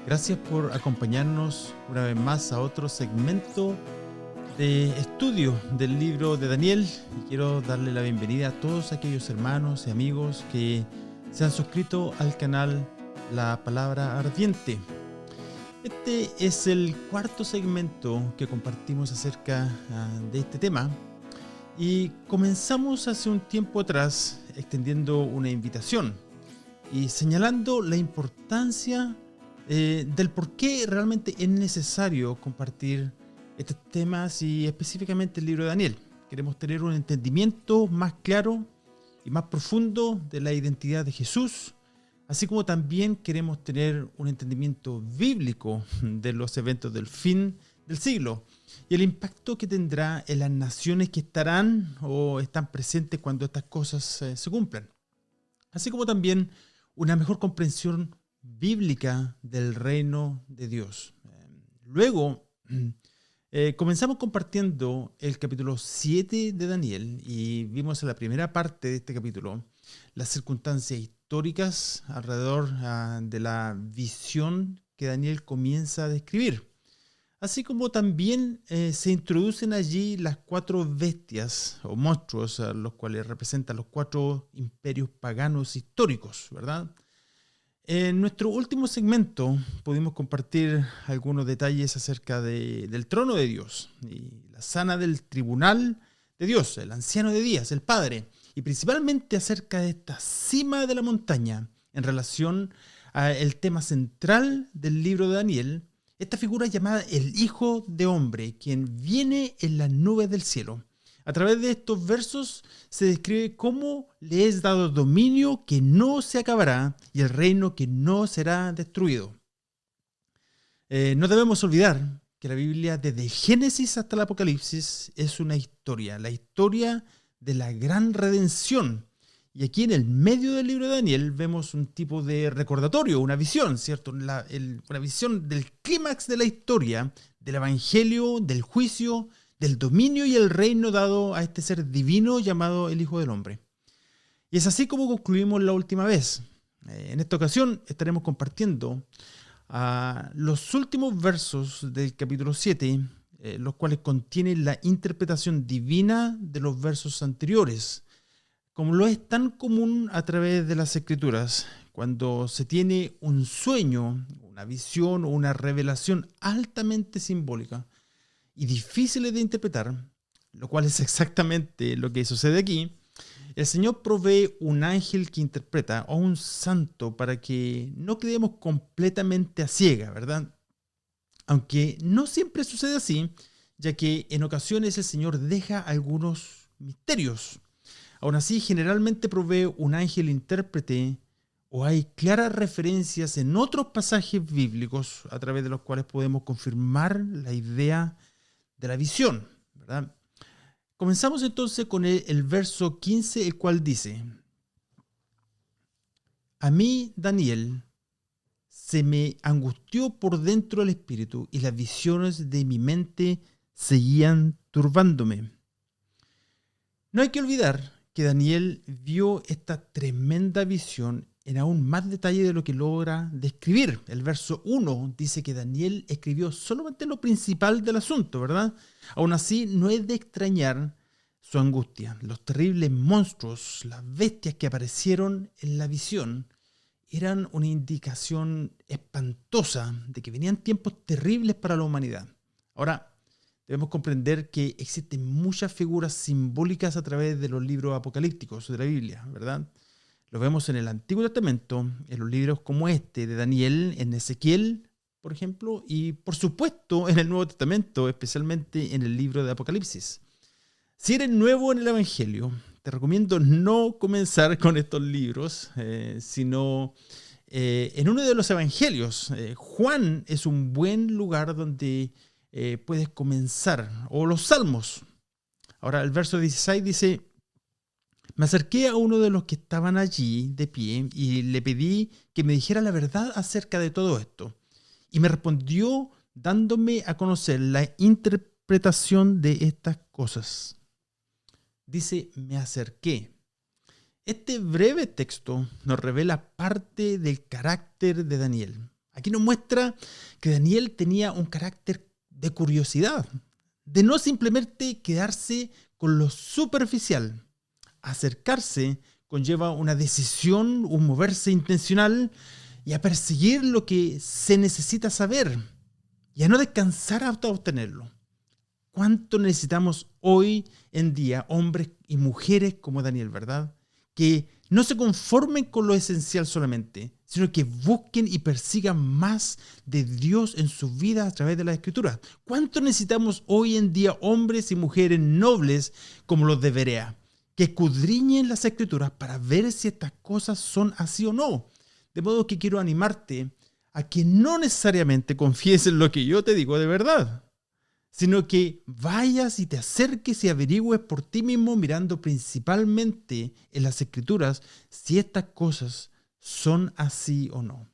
Gracias por acompañarnos una vez más a otro segmento de estudio del libro de Daniel. Y quiero darle la bienvenida a todos aquellos hermanos y amigos que se han suscrito al canal La Palabra Ardiente. Este es el cuarto segmento que compartimos acerca de este tema. Y comenzamos hace un tiempo atrás extendiendo una invitación y señalando la importancia del por qué realmente es necesario compartir estos temas y específicamente el libro de Daniel. Queremos tener un entendimiento más claro y más profundo de la identidad de Jesús, así como también queremos tener un entendimiento bíblico de los eventos del fin del siglo y el impacto que tendrá en las naciones que estarán o están presentes cuando estas cosas se cumplan, así como también una mejor comprensión bíblica del reino de Dios. Luego comenzamos compartiendo el capítulo 7 de Daniel y vimos en la primera parte de este capítulo las circunstancias históricas alrededor de la visión que Daniel comienza a describir. Así como también se introducen allí las cuatro bestias o monstruos, los cuales representan los cuatro imperios paganos históricos, ¿verdad? En nuestro último segmento pudimos compartir algunos detalles acerca del trono de Dios y la sana del tribunal de Dios, el anciano de días, el Padre, y principalmente acerca de esta cima de la montaña en relación al tema central del libro de Daniel, esta figura llamada el Hijo de Hombre, quien viene en las nubes del cielo. A través de estos versos se describe cómo le es dado dominio que no se acabará y el reino que no será destruido. No debemos olvidar que la Biblia, desde Génesis hasta el Apocalipsis, es una historia, la historia de la gran redención. Y aquí en el medio del libro de Daniel vemos un tipo de recordatorio, una visión, ¿cierto? Una visión del clímax de la historia, del evangelio, del juicio, del dominio y el reino dado a este ser divino llamado el Hijo del Hombre. Y es así como concluimos la última vez. En esta ocasión estaremos compartiendo los últimos versos del capítulo 7, los cuales contienen la interpretación divina de los versos anteriores, como lo es tan común a través de las Escrituras, cuando se tiene un sueño, una visión o una revelación altamente simbólica y difíciles de interpretar, lo cual es exactamente lo que sucede aquí. El Señor provee un ángel que interpreta o un santo para que no quedemos completamente a ciega, ¿verdad? Aunque no siempre sucede así, ya que en ocasiones el Señor deja algunos misterios. Aún así, generalmente provee un ángel intérprete o hay claras referencias en otros pasajes bíblicos a través de los cuales podemos confirmar la idea de la visión, ¿verdad? Comenzamos entonces con el verso 15, el cual dice: a mí, Daniel, se me angustió por dentro el espíritu y las visiones de mi mente seguían turbándome. No hay que olvidar que Daniel vio esta tremenda visión en aún más detalle de lo que logra describir. El verso 1 dice que Daniel escribió solamente lo principal del asunto, ¿verdad? Aún así, no es de extrañar su angustia. Los terribles monstruos, las bestias que aparecieron en la visión, eran una indicación espantosa de que venían tiempos terribles para la humanidad. Ahora, debemos comprender que existen muchas figuras simbólicas a través de los libros apocalípticos de la Biblia, ¿verdad? Lo vemos en el Antiguo Testamento, en los libros como este de Daniel, en Ezequiel, por ejemplo, y por supuesto en el Nuevo Testamento, especialmente en el libro de Apocalipsis. Si eres nuevo en el Evangelio, te recomiendo no comenzar con estos libros, sino en uno de los Evangelios. Juan es un buen lugar donde puedes comenzar, o los Salmos. Ahora el verso 16 dice: me acerqué a uno de los que estaban allí de pie y le pedí que me dijera la verdad acerca de todo esto. Y me respondió dándome a conocer la interpretación de estas cosas. Dice, me acerqué. Este breve texto nos revela parte del carácter de Daniel. Aquí nos muestra que Daniel tenía un carácter de curiosidad, de no simplemente quedarse con lo superficial. Acercarse conlleva una decisión, un moverse intencional y a perseguir lo que se necesita saber y a no descansar hasta obtenerlo. ¿Cuánto necesitamos hoy en día hombres y mujeres como Daniel, verdad? Que no se conformen con lo esencial solamente, sino que busquen y persigan más de Dios en su vida a través de la Escritura. ¿Cuánto necesitamos hoy en día hombres y mujeres nobles como los de Berea, que escudriñen las Escrituras para ver si estas cosas son así o no? De modo que quiero animarte a que no necesariamente confíes en lo que yo te digo de verdad, sino que vayas y te acerques y averigües por ti mismo mirando principalmente en las Escrituras si estas cosas son así o no.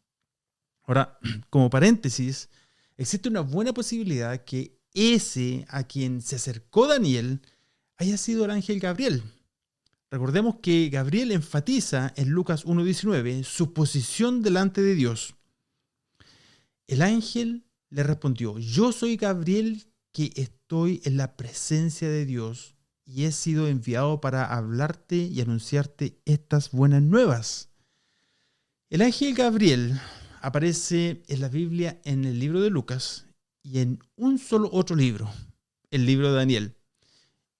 Ahora, como paréntesis, existe una buena posibilidad que ese a quien se acercó Daniel haya sido el ángel Gabriel. Recordemos que Gabriel enfatiza en Lucas 1:19 su posición delante de Dios. El ángel le respondió: yo soy Gabriel, que estoy en la presencia de Dios y he sido enviado para hablarte y anunciarte estas buenas nuevas. El ángel Gabriel aparece en la Biblia en el libro de Lucas y en un solo otro libro, el libro de Daniel.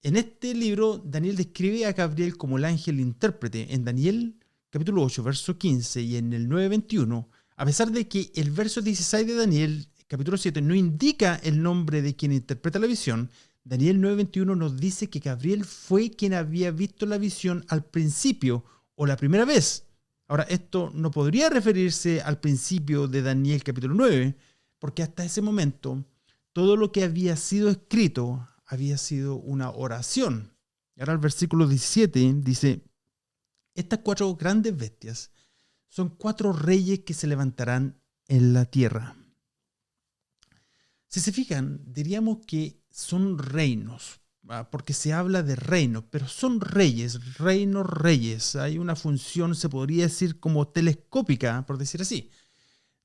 En este libro, Daniel describe a Gabriel como el ángel intérprete en Daniel capítulo 8, verso 15 y en el 9:21, a pesar de que el verso 16 de Daniel capítulo 7 no indica el nombre de quien interpreta la visión. Daniel 9:21 nos dice que Gabriel fue quien había visto la visión al principio o la primera vez. Ahora, esto no podría referirse al principio de Daniel capítulo 9, porque hasta ese momento todo lo que había sido escrito había sido una oración. Y ahora el versículo 17 dice: estas 4 grandes bestias son 4 reyes que se levantarán en la tierra. Si se fijan, diríamos que son reinos, porque se habla de reinos, pero son reyes, reinos, reyes. Hay una función, se podría decir, como telescópica, por decir así.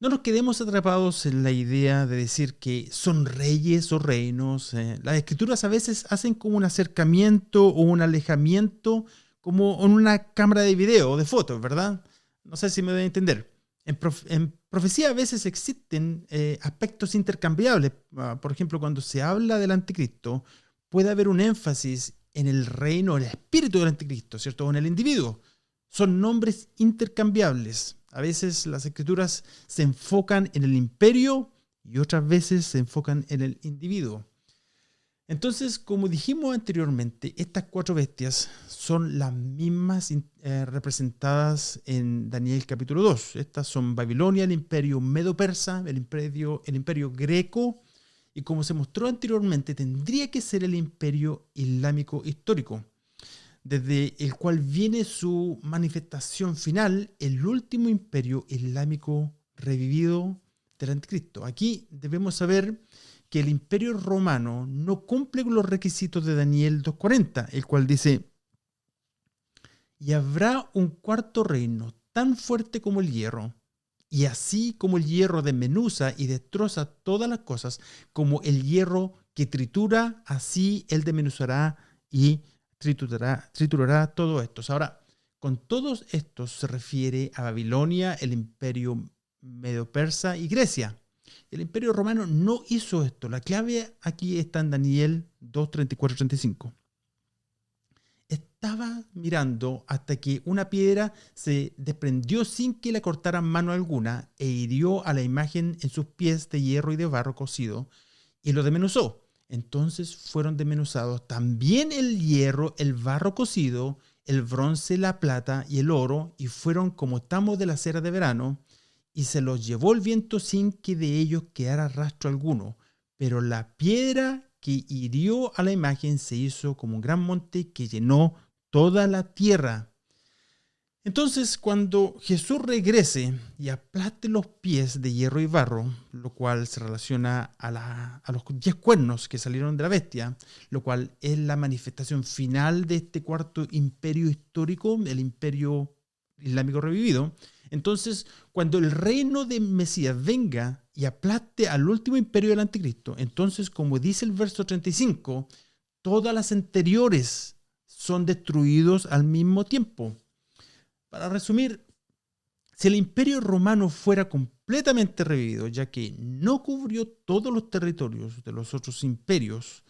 No nos quedemos atrapados en la idea de decir que son reyes o reinos. Las escrituras a veces hacen como un acercamiento o un alejamiento, como en una cámara de video o de fotos, ¿verdad? No sé si me doy a entender. En profecía a veces existen aspectos intercambiables. Por ejemplo, cuando se habla del anticristo, puede haber un énfasis en el reino, el espíritu del anticristo, ¿cierto? O en el individuo. Son nombres intercambiables. A veces las escrituras se enfocan en el imperio y otras veces se enfocan en el individuo. Entonces, como dijimos anteriormente, estas 4 bestias son las mismas representadas en Daniel capítulo 2. Estas son Babilonia, el imperio medo-persa, el imperio greco, y como se mostró anteriormente, tendría que ser el imperio islámico histórico, desde el cual viene su manifestación final, el último imperio islámico revivido del anticristo. Aquí debemos saber que el imperio romano no cumple con los requisitos de Daniel 2:40, el cual dice: y habrá un 4 reino tan fuerte como el hierro, y así como el hierro desmenuza y destroza todas las cosas, como el hierro que tritura, así él desmenuzará y triturará todo esto. Ahora, con todos estos se refiere a Babilonia, el imperio medo-persa y Grecia. El imperio romano no hizo esto. La clave aquí está en Daniel 2:34-35. Estaba mirando hasta que una piedra se desprendió sin que le cortaran mano alguna e hirió a la imagen en sus pies de hierro y de barro cocido y lo desmenuzó. Entonces fueron desmenuzados también el hierro, el barro cocido, el bronce, la plata y el oro, y fueron como tamos de la cera de verano, y se los llevó el viento sin que de ellos quedara rastro alguno. Pero la piedra que hirió a la imagen se hizo como un gran monte que llenó toda la tierra. Entonces, cuando Jesús regrese y aplaste los pies de hierro y barro, lo cual se relaciona a los 10 cuernos que salieron de la bestia, lo cual es la manifestación final de este 4 imperio histórico, el imperio islámico revivido, Entonces, cuando el reino de Mesías venga y aplaste al último imperio del anticristo, entonces, como dice el verso 35, todas las anteriores son destruidos al mismo tiempo. Para resumir, si el imperio romano fuera completamente revivido, ya que no cubrió todos los territorios de los otros imperios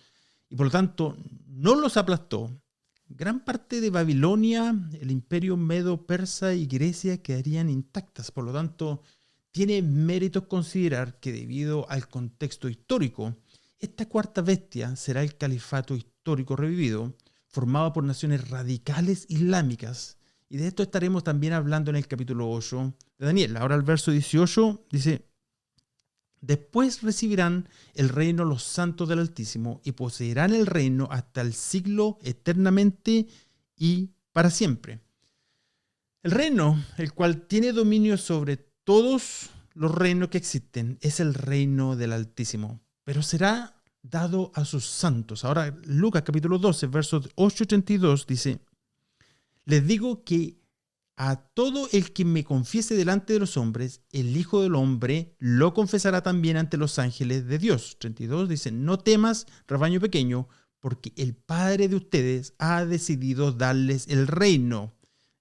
y por lo tanto no los aplastó, gran parte de Babilonia, el imperio medo-persa y Grecia quedarían intactas. Por lo tanto, tiene mérito considerar que debido al contexto histórico, esta cuarta bestia será el califato histórico revivido, formado por naciones radicales islámicas. Y de esto estaremos también hablando en el capítulo 8 de Daniel. Ahora el verso 18 dice: después recibirán el reino los santos del Altísimo y poseerán el reino hasta el siglo eternamente y para siempre. El reino, el cual tiene dominio sobre todos los reinos que existen, es el reino del Altísimo, pero será dado a sus santos. Ahora Lucas capítulo 12, versos 8 y 32 dice: les digo que a todo el que me confiese delante de los hombres, el Hijo del Hombre lo confesará también ante los ángeles de Dios. 32 dice: no temas, rebaño pequeño, porque el Padre de ustedes ha decidido darles el reino.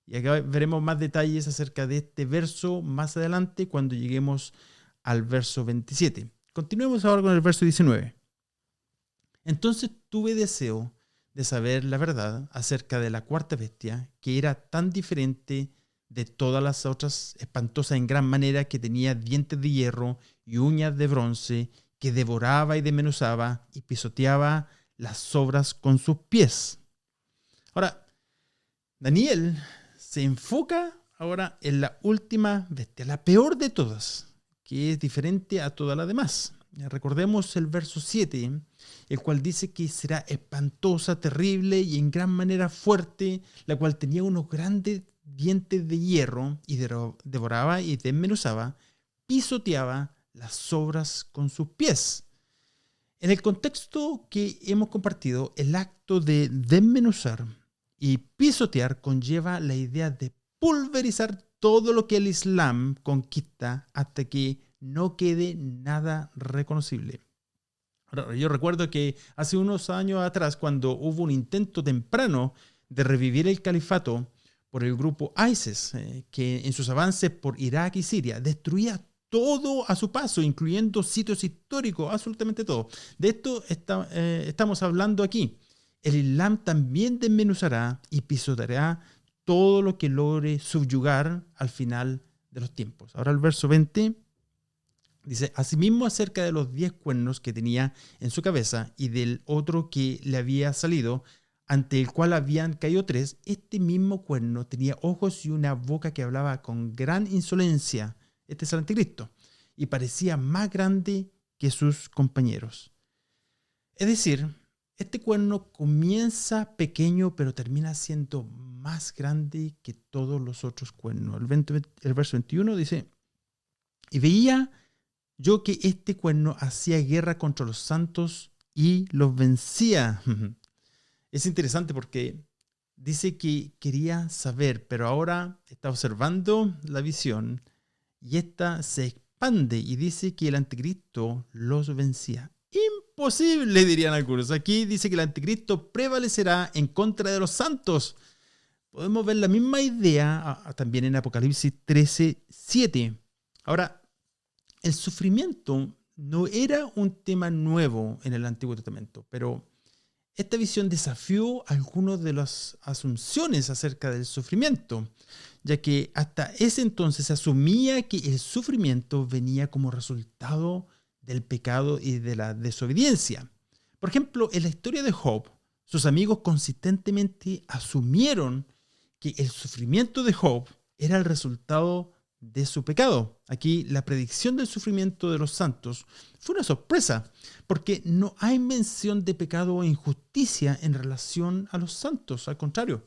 Y acá veremos más detalles acerca de este verso más adelante cuando lleguemos al verso 27. Continuemos ahora con el verso 19. Entonces tuve deseo de saber la verdad acerca de la cuarta bestia, que era tan diferente de todas las otras, espantosa en gran manera, que tenía dientes de hierro y uñas de bronce, que devoraba y desmenuzaba y pisoteaba las sobras con sus pies. Ahora, Daniel se enfoca ahora en la última bestia, la peor de todas, que es diferente a todas las demás. Recordemos el verso 7, el cual dice que será espantosa, terrible y en gran manera fuerte, la cual tenía unos grandes dientes de hierro y devoraba y desmenuzaba, pisoteaba las sobras con sus pies. En el contexto que hemos compartido, el acto de desmenuzar y pisotear conlleva la idea de pulverizar todo lo que el Islam conquista hasta que no quede nada reconocible. Ahora, yo recuerdo que hace unos años atrás, cuando hubo un intento temprano de revivir el califato por el grupo ISIS, que en sus avances por Irak y Siria destruía todo a su paso, incluyendo sitios históricos, absolutamente todo. De esto estamos hablando aquí. El Islam también desmenuzará y pisoteará todo lo que logre subyugar al final de los tiempos. Ahora el verso 20 dice: asimismo acerca de los 10 cuernos que tenía en su cabeza y del otro que le había salido, ante el cual habían caído 3, este mismo cuerno tenía ojos y una boca que hablaba con gran insolencia. Este es el anticristo, y parecía más grande que sus compañeros. Es decir, este cuerno comienza pequeño, pero termina siendo más grande que todos los otros cuernos. El verso 21 dice: y veía yo que este cuerno hacía guerra contra los santos y los vencía. Es interesante porque dice que quería saber, pero ahora está observando la visión y esta se expande y dice que el anticristo los vencía. Imposible, dirían algunos. Aquí dice que el anticristo prevalecerá en contra de los santos. Podemos ver la misma idea también en Apocalipsis 13:7. Ahora, el sufrimiento no era un tema nuevo en el Antiguo Testamento, pero esta visión desafió algunas de las asunciones acerca del sufrimiento, ya que hasta ese entonces se asumía que el sufrimiento venía como resultado del pecado y de la desobediencia. Por ejemplo, en la historia de Job, sus amigos consistentemente asumieron que el sufrimiento de Job era el resultado de su pecado. Aquí la predicción del sufrimiento de los santos fue una sorpresa, porque no hay mención de pecado o injusticia en relación a los santos. Al contrario,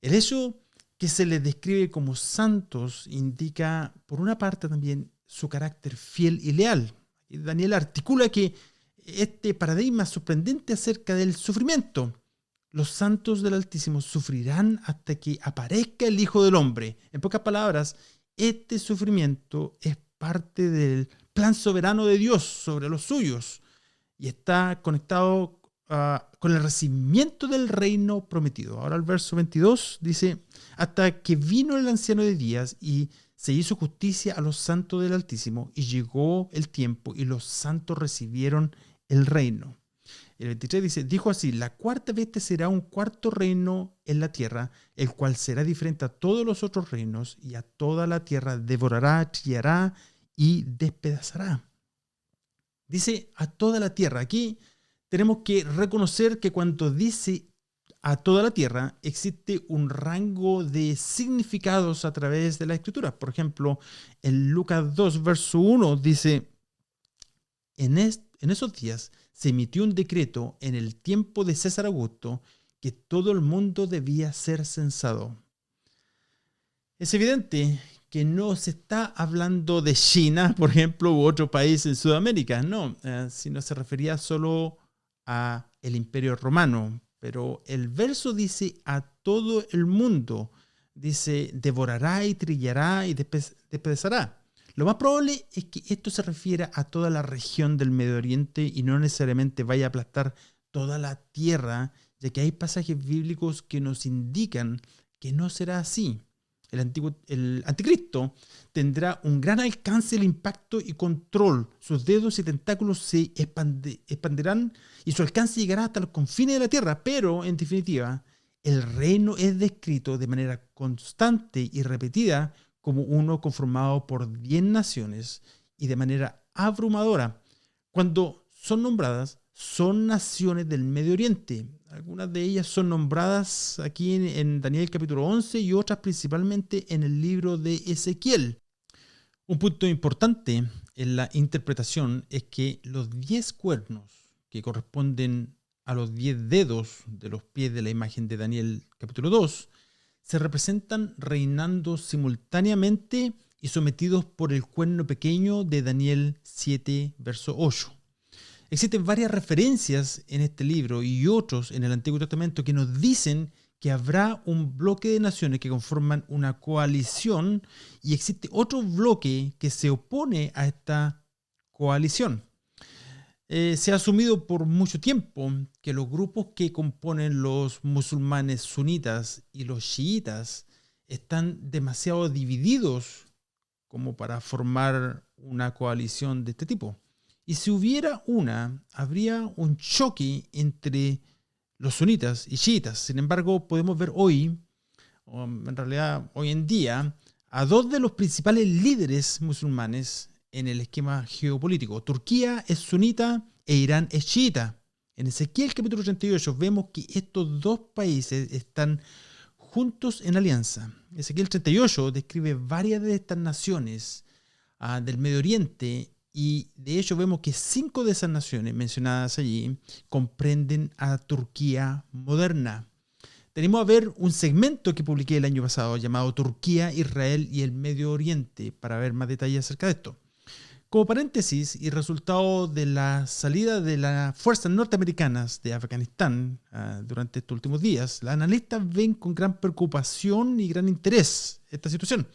el hecho que se les describe como santos indica, por una parte, también su carácter fiel y leal. Y Daniel articula que este paradigma sorprendente acerca del sufrimiento. Los santos del Altísimo sufrirán hasta que aparezca el Hijo del Hombre. En pocas palabras, este sufrimiento es parte del plan soberano de Dios sobre los suyos y está conectado con el recibimiento del reino prometido. Ahora el verso 22 dice, hasta que vino el anciano de días y se hizo justicia a los santos del Altísimo, y llegó el tiempo y los santos recibieron el reino. El 23 dice, dijo así, la cuarta bestia será un cuarto reino en la tierra, el cual será diferente a todos los otros reinos, y a toda la tierra devorará, trillará y despedazará. Dice a toda la tierra. Aquí tenemos que reconocer que cuando dice a toda la tierra, existe un rango de significados a través de la Escritura. Por ejemplo, en Lucas 2, verso 1 dice, en esos días se emitió un decreto en el tiempo de César Augusto que todo el mundo debía ser censado. Es evidente que no se está hablando de China, por ejemplo, u otro país en Sudamérica, no, sino se refería solo a el Imperio Romano. Pero el verso dice a todo el mundo, dice devorará y trillará y despedazará. Lo más probable es que esto se refiera a toda la región del Medio Oriente y no necesariamente vaya a aplastar toda la tierra, ya que hay pasajes bíblicos que nos indican que no será así. El anticristo tendrá un gran alcance del impacto y control. Sus dedos y tentáculos se expandirán y su alcance llegará hasta los confines de la tierra. Pero, en definitiva, el reino es descrito de manera constante y repetida como uno conformado por 10 naciones y de manera abrumadora. Cuando son nombradas, son naciones del Medio Oriente. Algunas de ellas son nombradas aquí en Daniel capítulo 11 y otras principalmente en el libro de Ezequiel. Un punto importante en la interpretación es que los 10 cuernos que corresponden a los 10 dedos de los pies de la imagen de Daniel capítulo 2 se representan reinando simultáneamente y sometidos por el cuerno pequeño de Daniel 7, verso 8. Existen varias referencias en este libro y otros en el Antiguo Testamento que nos dicen que habrá un bloque de naciones que conforman una coalición y existe otro bloque que se opone a esta coalición. Se ha asumido por mucho tiempo que los grupos que componen los musulmanes sunitas y los chiitas están demasiado divididos como para formar una coalición de este tipo. Y si hubiera habría un choque entre los sunitas y chiitas. Sin embargo, podemos ver hoy, o en realidad hoy en día, a dos de los principales líderes musulmanes en el esquema geopolítico. Turquía es sunita e Irán es chiita. En Ezequiel capítulo 38 vemos que estos dos países están juntos en alianza. Ezequiel 38 describe varias de estas naciones del Medio Oriente y de hecho vemos que 5 de esas naciones mencionadas allí comprenden a Turquía moderna. Tenemos a ver un segmento que publiqué el año pasado llamado Turquía, Israel y el Medio Oriente para ver más detalles acerca de esto. Como paréntesis y resultado de la salida de las fuerzas norteamericanas de Afganistán durante estos últimos días, los analistas ven con gran preocupación y gran interés esta situación.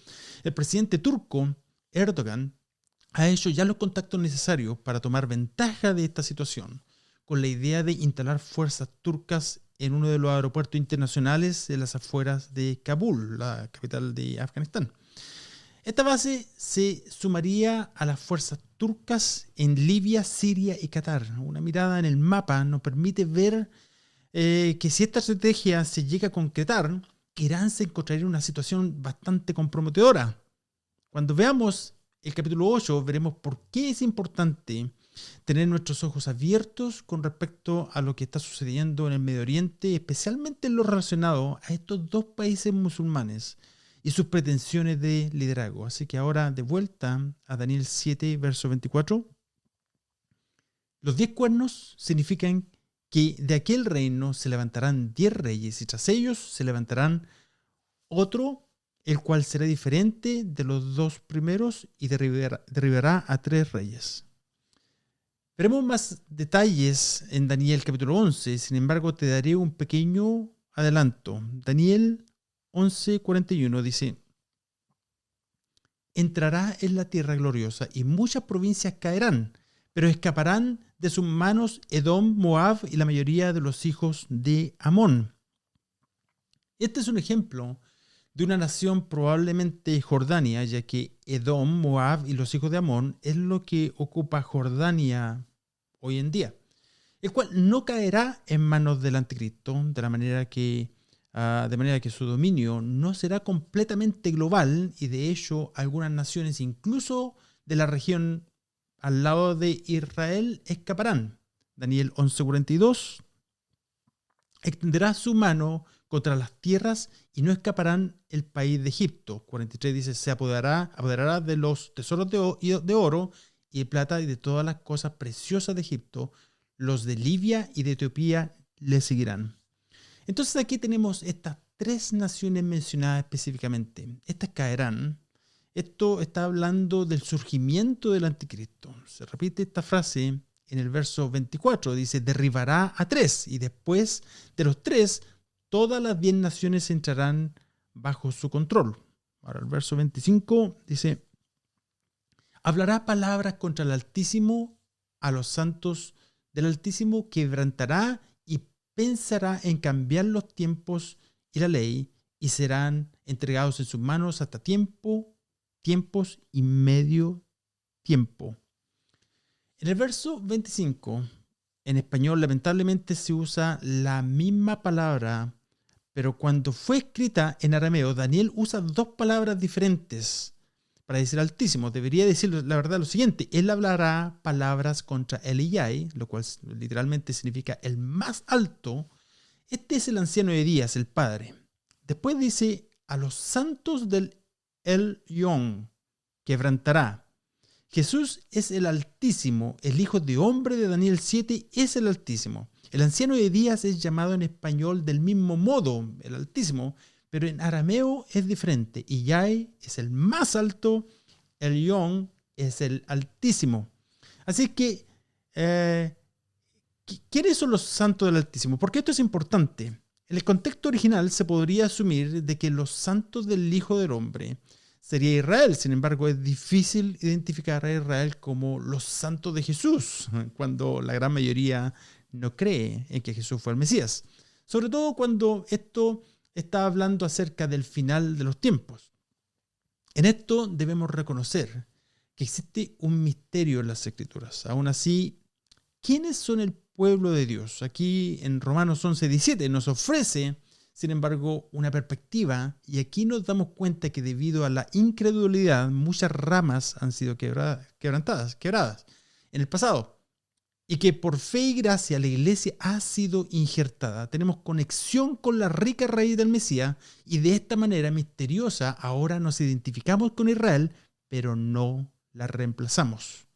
El presidente turco, Erdogan, ha hecho ya los contactos necesarios para tomar ventaja de esta situación, con la idea de instalar fuerzas turcas en uno de los aeropuertos internacionales de las afueras de Kabul, la capital de Afganistán. Esta base se sumaría a las fuerzas turcas en Libia, Siria y Qatar. Una mirada en el mapa nos permite ver que si esta estrategia se llega a concretar, Irán se encontraría en una situación bastante comprometedora. Cuando veamos el capítulo 8, veremos por qué es importante tener nuestros ojos abiertos con respecto a lo que está sucediendo en el Medio Oriente, especialmente en lo relacionado a estos dos países musulmanes y sus pretensiones de liderazgo. Así que ahora de vuelta a Daniel 7, verso 24. Los 10 cuernos significan que de aquel reino se levantarán 10 reyes y tras ellos se levantarán otro, el cual será diferente de los 2 primeros y derribará a 3 reyes. Veremos más detalles en Daniel capítulo 11, sin embargo te daré un pequeño adelanto. Daniel 11:41 dice: entrará en la tierra gloriosa y muchas provincias caerán, pero escaparán de sus manos Edom, Moab y la mayoría de los hijos de Amón. Este es un ejemplo de una nación probablemente Jordania, ya que Edom, Moab y los hijos de Amón es lo que ocupa Jordania hoy en día, el cual no caerá en manos del anticristo, de manera que su dominio no será completamente global y de hecho algunas naciones, incluso de la región al lado de Israel, escaparán. Daniel 11:42 extenderá su mano contra las tierras y no escaparán el país de Egipto. 43 dice, se apoderará de los tesoros de oro y de plata y de todas las cosas preciosas de Egipto. Los de Libia y de Etiopía le seguirán. Entonces aquí tenemos estas tres naciones mencionadas específicamente. Estas caerán. Esto está hablando del surgimiento del anticristo. Se repite esta frase en el verso 24. Dice, derribará a tres y después de los tres, todas las 10 naciones entrarán bajo su control. Ahora el verso 25 dice, hablará palabras contra el Altísimo, a los santos del Altísimo quebrantará y pensará en cambiar los tiempos y la ley y serán entregados en sus manos hasta tiempos y medio tiempo. En el verso 25, en español lamentablemente se usa la misma palabra, pero cuando fue escrita en arameo, Daniel usa dos palabras diferentes para decir Altísimo. Debería decir la verdad lo siguiente, él hablará palabras contra Eliyai, lo cual literalmente significa el más alto. Este es el anciano de días, el Padre. Después dice, a los santos del Elyon quebrantará. Jesús es el Altísimo, el Hijo de Hombre de Daniel 7 es el Altísimo. El anciano de días es llamado en español del mismo modo, el Altísimo, pero en arameo es diferente. Iyai es el más alto, Elyon es el Altísimo. Así que, ¿quiénes son los santos del Altísimo? Porque esto es importante. En el contexto original se podría asumir de que los santos del Hijo del Hombre sería Israel. Sin embargo, es difícil identificar a Israel como los santos de Jesús, cuando la gran mayoría no cree en que Jesús fue el Mesías. Sobre todo cuando esto está hablando acerca del final de los tiempos. En esto debemos reconocer que existe un misterio en las Escrituras. Aún así, ¿quiénes son el pueblo de Dios? Aquí en Romanos 11:17 nos ofrece, sin embargo, una perspectiva, y aquí nos damos cuenta que debido a la incredulidad, muchas ramas han sido quebradas en el pasado, y que por fe y gracia la iglesia ha sido injertada. Tenemos conexión con la rica raíz del Mesías, y de esta manera misteriosa ahora nos identificamos con Israel, pero no la reemplazamos.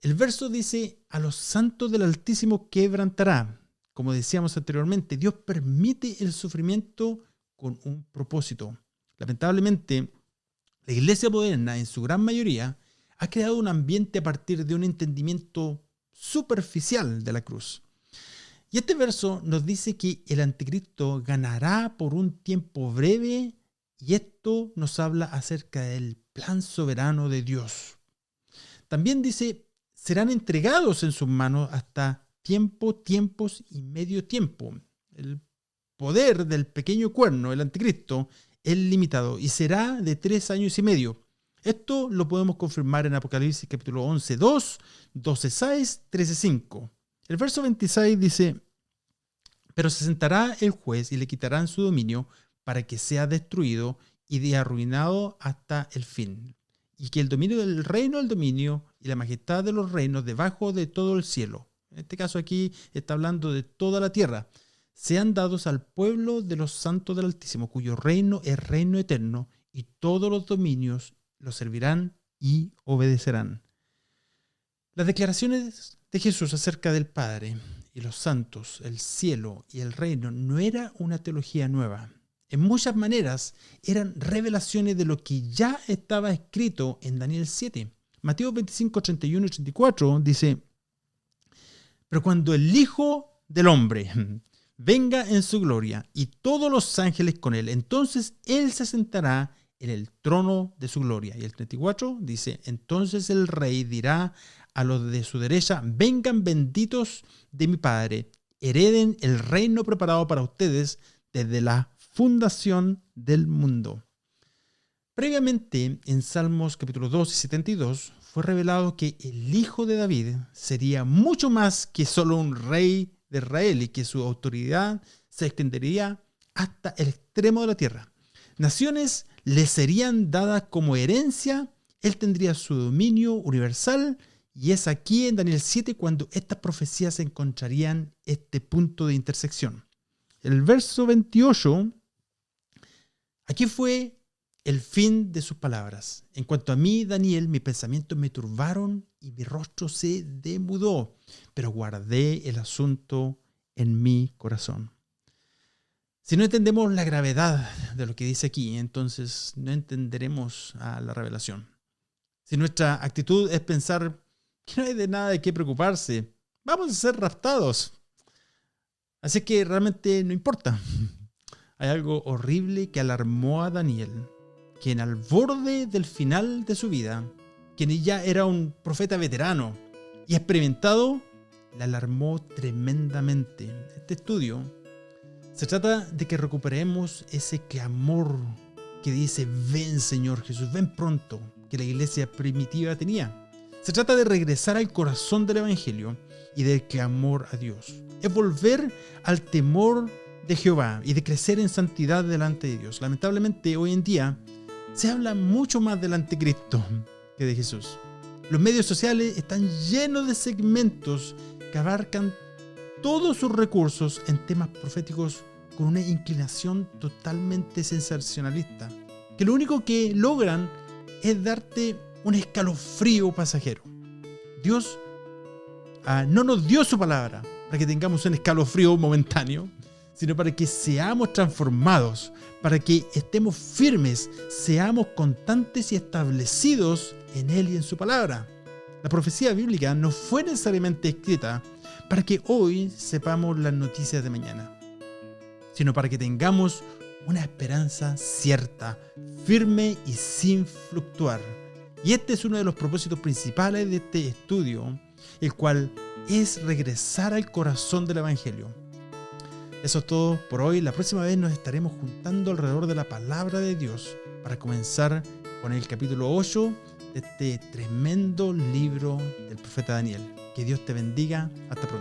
El verso dice, a los santos del Altísimo quebrantará. Como decíamos anteriormente, Dios permite el sufrimiento con un propósito. Lamentablemente, la iglesia moderna, en su gran mayoría, ha creado un ambiente a partir de un entendimiento superficial de la cruz. Y este verso nos dice que el anticristo ganará por un tiempo breve, y esto nos habla acerca del plan soberano de Dios. También dice, serán entregados en sus manos hasta tiempos y medio tiempo. El poder del pequeño cuerno, el anticristo, es limitado y será de 3 años y medio. Esto lo podemos confirmar en Apocalipsis capítulo 11:2, 12:6, 13:5. El verso 26 dice, pero se sentará el juez y le quitarán su dominio para que sea destruido y de arruinado hasta el fin. Y que el dominio del reino, el dominio y la majestad de los reinos debajo de todo el cielo, en este caso aquí está hablando de toda la tierra, sean dados al pueblo de los santos del Altísimo, cuyo reino es reino eterno, y todos los dominios lo servirán y obedecerán. Las declaraciones de Jesús acerca del Padre y los santos, el cielo y el reino no era una teología nueva. En muchas maneras eran revelaciones de lo que ya estaba escrito en Daniel 7. Mateo 25, 31 y 34 dice, pero cuando el Hijo del Hombre venga en su gloria y todos los ángeles con él, entonces él se sentará en el trono de su gloria. Y el 34 dice, entonces el rey dirá a los de su derecha, vengan benditos de mi Padre, hereden el reino preparado para ustedes desde la fundación del mundo. Previamente, en Salmos capítulo 2 y 72, fue revelado que el hijo de David sería mucho más que solo un rey de Israel y que su autoridad se extendería hasta el extremo de la tierra. Naciones le serían dadas como herencia, él tendría su dominio universal, y es aquí en Daniel 7 cuando estas profecías encontrarían este punto de intersección. El verso 28, aquí fue el fin de sus palabras. En cuanto a mí, Daniel, mis pensamientos me turbaron y mi rostro se demudó, pero guardé el asunto en mi corazón. Si no entendemos la gravedad de lo que dice aquí, entonces no entenderemos a la revelación. Si nuestra actitud es pensar que no hay de nada de qué preocuparse, vamos a ser raptados. Así que realmente no importa. Hay algo horrible que alarmó a Daniel, quien al borde del final de su vida, quien ya era un profeta veterano y experimentado, le alarmó tremendamente. Este estudio se trata de que recuperemos ese clamor que dice, ven Señor Jesús, ven pronto, que la iglesia primitiva tenía. Se trata de regresar al corazón del Evangelio y del clamor a Dios. Es volver al temor de Jehová y de crecer en santidad delante de Dios. Lamentablemente hoy en día se habla mucho más del anticristo que de Jesús. Los medios sociales están llenos de segmentos que abarcan todos sus recursos en temas proféticos con una inclinación totalmente sensacionalista, que lo único que logran es darte un escalofrío pasajero. Dios no nos dio su palabra para que tengamos un escalofrío momentáneo, sino para que seamos transformados, para que estemos firmes, seamos constantes y establecidos en Él y en su palabra. La profecía bíblica no fue necesariamente escrita para que hoy sepamos las noticias de mañana, sino para que tengamos una esperanza cierta, firme y sin fluctuar. Y este es uno de los propósitos principales de este estudio, el cual es regresar al corazón del Evangelio. Eso es todo por hoy. La próxima vez nos estaremos juntando alrededor de la palabra de Dios para comenzar con el capítulo 8 de este tremendo libro del profeta Daniel. Que Dios te bendiga. Hasta pronto.